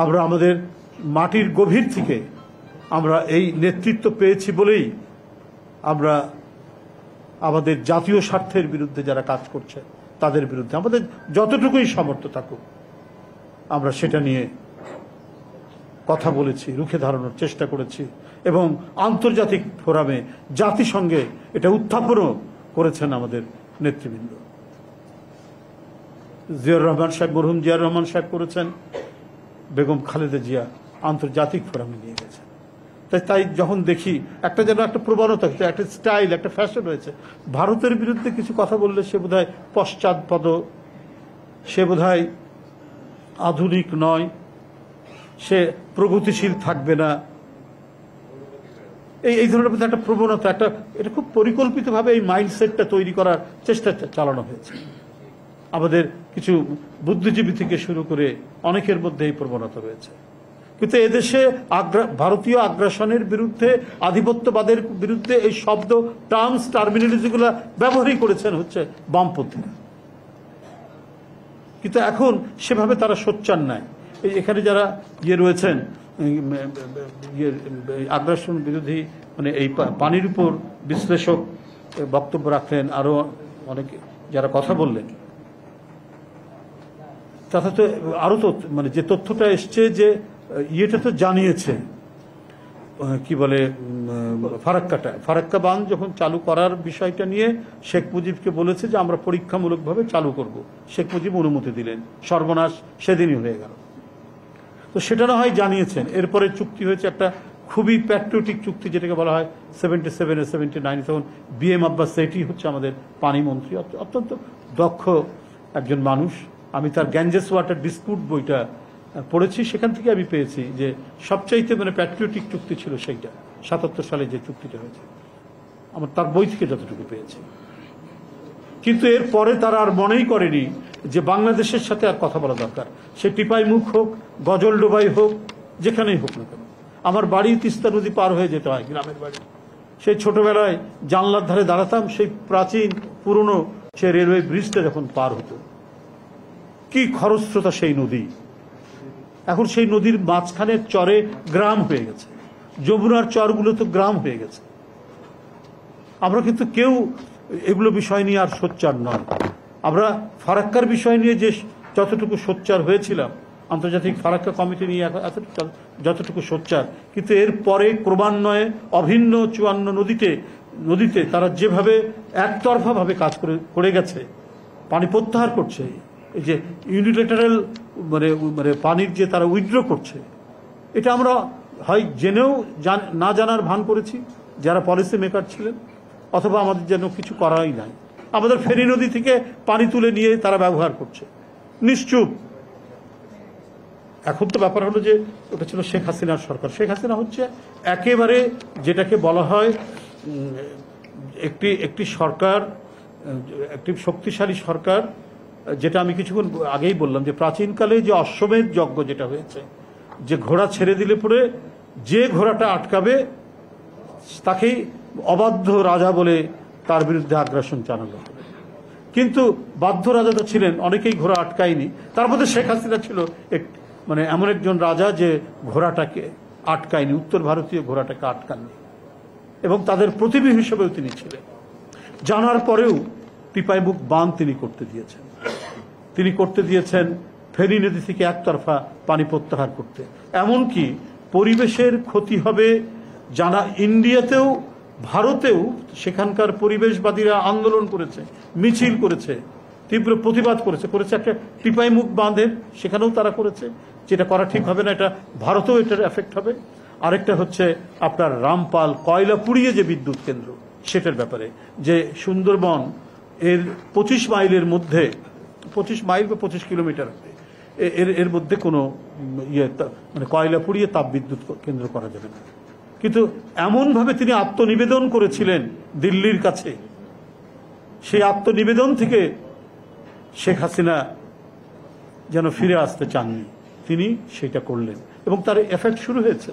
আমরা আমাদের মাটির গভীর থেকে আমরা এই নেতৃত্ব পেয়েছি বলেই আমরা আমাদের জাতীয় স্বার্থের বিরুদ্ধে যারা কাজ করছে তাদের বিরুদ্ধে আমাদের যতটুকুই সামর্থ্য থাকুক আমরা সেটা নিয়ে কথা বলেছি, রুখে দাঁড়ানোর চেষ্টা করেছি এবং আন্তর্জাতিক ফোরামে জাতিসংঘে এটা উত্থাপনও করেছেন আমাদের নেতৃবৃন্দ। জিয়াউর রহমান সাহেব, মরহুম জিয়াউর রহমান সাহেব করেছেন, বেগম খালেদা জিয়া আন্তর্জাতিক ফোরামে নিয়ে গেছেন। তাই যখন দেখি একটা যেন একটা প্রবণতা, একটা স্টাইল, একটা ফ্যাশন হয়েছে, ভারতের বিরুদ্ধে কিছু কথা বললে সে বোধহয় পশ্চাৎপদ, সে বোধহয় আধুনিক নয়, সে প্রগতিশীল থাকবে না, এই ধরনের মধ্যে একটা প্রবণতা, এটা খুব পরিকল্পিতভাবে এই মাইন্ডসেটটা তৈরি করার চেষ্টা চালানো হয়েছে। আমাদের কিছু বুদ্ধিজীবী থেকে শুরু করে অনেকের মধ্যে এই প্রবণতা রয়েছে। কিন্তু এদেশে ভারতীয় আগ্রাসনের বিরুদ্ধে, আধিপত্যবাদের বিরুদ্ধে এই শব্দ, টার্মস, টার্মিনোলজিগুলো ব্যবহারই করেছেন হচ্ছে বামপন্থীরা। কিন্তু এখন সেভাবে তারা সোচ্চার নাই। এখানে যারা রয়েছেন আগ্রাসন বিরোধী, মানে এই পানির উপর বিশ্লেষক বক্তব্য রাখলেন, আরো অনেকে যারা কথা বললেন, তাতে তো আরো তো মানে যে তথ্যটা এসছে যে ইয়েটা তো জানিয়েছে, কি বলে, ফারাক্কা বাঁধ যখন চালু করার বিষয়টা নিয়ে শেখ মুজিবকে বলেছে যে আমরা পরীক্ষামূলকভাবে চালু করব, শেখ মুজিব অনুমতি দিলেন, সর্বনাশ সেদিনই হয়ে গেল। তো সেটা না হয় জানিয়েছেন। এরপরে চুক্তি হয়েছে একটা খুবই প্যাট্রিয়টিক চুক্তি, যেটাকে বলা হয় 77 79। তখন BM আব্বাস সেটি হচ্ছে আমাদের পানি মন্ত্রী, অত্যন্ত দক্ষ একজন মানুষ। আমি তার গ্যাঞ্জেস ওয়াটার ডিসপিউট বইটা পড়েছি, সেখান থেকে আমি পেয়েছি যে সবচাইতে মানে প্যাট্রিয়টিক চুক্তি ছিল সেইটা, 77 সালে যে চুক্তিটা হয়েছে, আমার তার বই থেকে যতটুকু পেয়েছি। কিন্তু এর পরে তারা আর মনেই করেনি যে বাংলাদেশের সাথে আর কথা বলা দরকার। সে টিপাই মুখ হোক, গজলডোবাই হোক, যেখানেই হোক না কেন। আমার বাড়ি তিস্তা নদী পার হয়ে যেতে হয়, গ্রামের বাড়ি। সেই ছোটবেলায় জানলার ধারে দাঁড়াতাম, সেই প্রাচীন পুরনো সে রেলওয়ে ব্রিজটা যখন পার হতো, কি খরস্রোতা সেই নদী। এখন সেই নদীর মাঝখানে চরে গ্রাম হয়ে গেছে, যমুনার চরগুলো তো গ্রাম হয়ে গেছে। আমরা কিন্তু কেউ এগুলো বিষয় নিয়ে আর সোচ্চার নয়। আমরা ফারাক্কার বিষয় নিয়ে যে যতটুকু সোচ্চার হয়েছিলাম, আন্তর্জাতিক ফারাক্কা কমিটি নিয়ে যতটুকু সোচ্চার, কিন্তু এর পরে ক্রমান্বয়ে অভিন্ন 54 নদীতে তারা যেভাবে একতরফাভাবে কাজ করে গেছে, পানি প্রত্যাহার করছে, এই যে ইউনিলেটারাল মানে পানির যে তারা উইথড্র করছে, এটা আমরা হয় জেনেও না জানার ভান করেছি যারা পলিসি মেকার ছিলেন, অথবা আমাদের যেন কিছু করাই নাই। আমাদের ফেনী নদী থেকে পানি তুলে নিয়ে তারা ব্যবহার করছে নিশ্চুপ। এখন তো ব্যাপার হলো যে ওটা ছিল শেখ হাসিনার সরকার। শেখ হাসিনা হচ্ছে একেবারে যেটাকে বলা হয় একটি সরকার, একটি শক্তিশালী সরকার, যেটা আমি কিছুক্ষণ আগেই বললাম যে প্রাচীনকালে যে অশ্বমেধ যজ্ঞ যেটা হয়েছে, যে ঘোড়া ছেড়ে দিলে পরে যে ঘোড়াটা আটকাবে তাকেই অবাধ্য রাজা বলে তার বিরুদ্ধে আগ্রাসন চালানো হবে। কিন্তু বাধ্য রাজা তো ছিলেন, অনেকেই ঘোড়া আটকায়নি। তার মধ্যে শেখ হাসিনা ছিল মানে এমন একজন রাজা যে ঘোড়াটাকে আটকায়নি, উত্তর ভারতীয় ঘোড়াটাকে আটকাননি, এবং তাদের প্রতিনিধি হিসেবেও তিনি ছিলেন। জানার পরেও টিপাইমুখ বাঁধ তিনি করতে দিয়েছেন ফেনী নদী থেকে একতরফা পানি প্রত্যাহার করতে। এমনকি পরিবেশের ক্ষতি হবে জানা, ইন্ডিয়াতেও ভারতেও সেখানকার পরিবেশবাদীরা আন্দোলন করেছে, মিছিল করেছে, তীব্র প্রতিবাদ করেছে একটা টিপাইমুখ বাঁধের, সেখানেও তারা করেছে, যেটা করা ঠিক হবে না, এটা ভারতেও এটার এফেক্ট হবে। আরেকটা হচ্ছে আপনার রামপাল কয়লা পুড়িয়ে যে বিদ্যুৎ কেন্দ্র, সেটার ব্যাপারে যে সুন্দরবন এর 25 মাইলের মধ্যে, 25 মাইল বা 25 কিলোমিটার এর মধ্যে কোনো মানে কয়লা পুড়িয়ে তাপবিদ্যুৎ কেন্দ্র করা যাবে না। কিন্তু এমনভাবে তিনি আত্মনিবেদন করেছিলেন দিল্লির কাছে, সেই আত্মনিবেদন থেকে শেখ হাসিনা যেন ফিরে আসতে চাননি, তিনি সেটা করলেন এবং তার এফেক্ট শুরু হয়েছে।